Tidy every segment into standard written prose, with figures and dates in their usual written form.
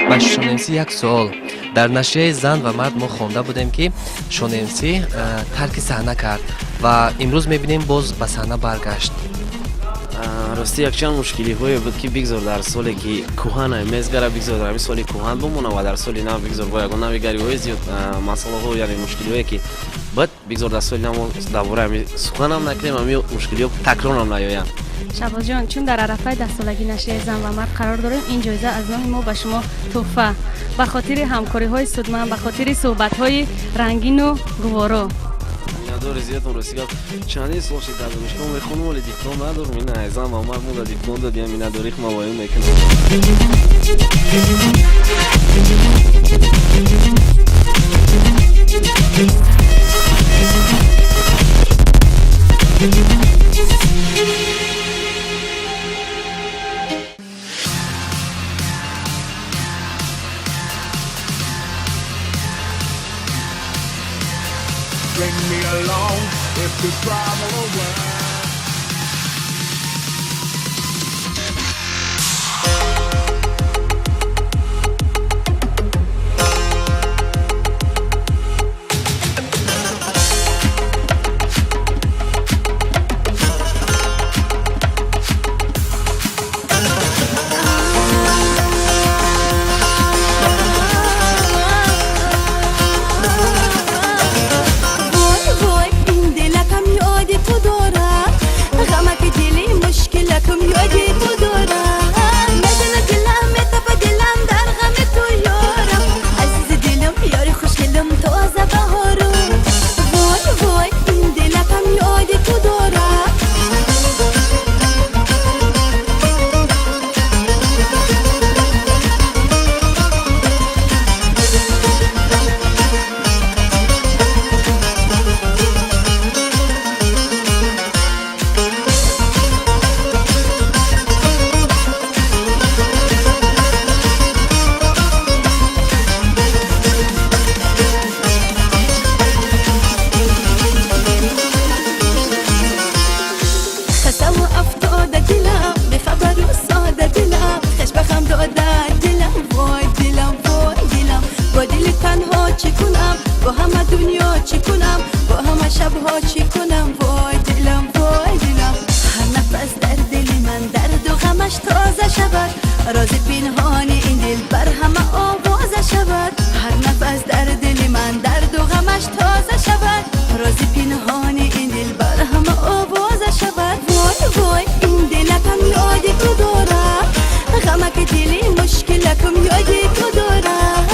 ба шонемсӣ як суол. дар нашрияи зан ва мард мо хонда будем ки шонемсӣ тарки саҳна кард ва имрӯз мебинем боз ба саҳна баргашт. рости якчанд мушкилиҳое буд ки бигзор дар соле ки кӯҳана мезгара бигзор дар ҳамин соли кӯҳан бимона ва дар соли нав бигзор бо ягон нави гариҳои зиёд масъалаҳо яъне мушкилиҳое ки буд бигзор дар соли нав дар бораи ҳамин суханам накунем, ҳамин мушкилиҳо такрорам наёянд. Шабозҷон, чун дар арафаи дастсолагии нашрияи зан ва мард қарор дорем, ин ҷоиза аз ноҳи мо ба шумо тӯҳфа ба хотири ҳамкориҳои судманд, ба хотири суҳбатҳои рангину гуворо. Минадори зиёдам росига чандин сол шид дар донишгоҳ мехонам, вале диплом надорам. Ин зан ва мард муда диплом додиям, минадорих мавоим мекунам. Bring me along if you travel away. با همه دنیا چی کنم، با همه شبها چی کنم، وای دلم وای دلم. هر نفس در دل من درد و غمش تازه شود، راز پنهانی این دل بر همه آوازه شود. هر نفس در دل من درد و غمش تازه شود، راز پنهانی این دل بر همه آوازه شود. وای وای این دلکم یادی تو دارم، غمک دلی مشکلکم یادی تو دارم.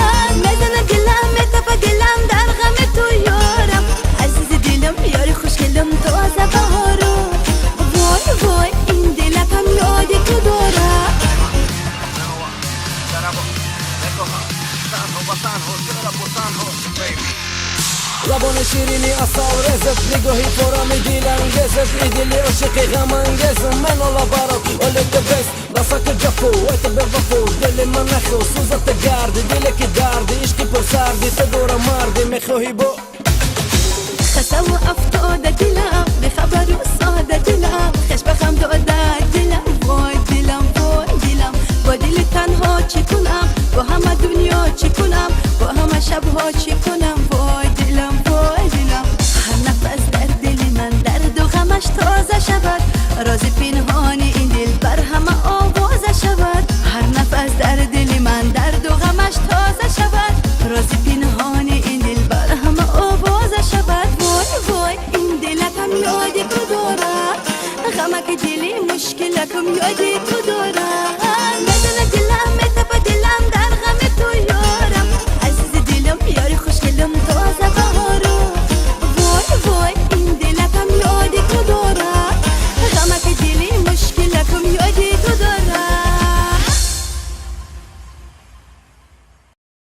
مزن دلم متف دلم در غم تو یارم، عزیز دلم یاری خوشگلم تازه بهارم. وای وای این دلکم یادی تو دارم. لبان شیرینی اصال رزت، نگاهی پرام دیلانگیزت، ای دلی عاشقی غمانگیزم. من الله برات ولی the best، راسك جفو ویت به وفو. دل من نخو سوزت گردی، دلی که دردی عشقی پر سردی، تو دورم مردی میخواهی با خسم و افتاده دلم، بخبر و ساده دلم، خش بخم داده دلم. وای دلم وای دلم، با دل تنها چی کنم، با همه دنیا چی کنم، با همه شبها چی کنم. وای دلم وای دلم، هر نفس در دل من درد و غمش تازه شود، راز پنهانی این دل بر همه آوازه شود. هر نفس در دل من درد و غمش تازه شود، راز پنهانی این دل بر همه آوازه شود. وای وای این دلکم یادی تو دارم، غمک دلی مشکلکم یادی تو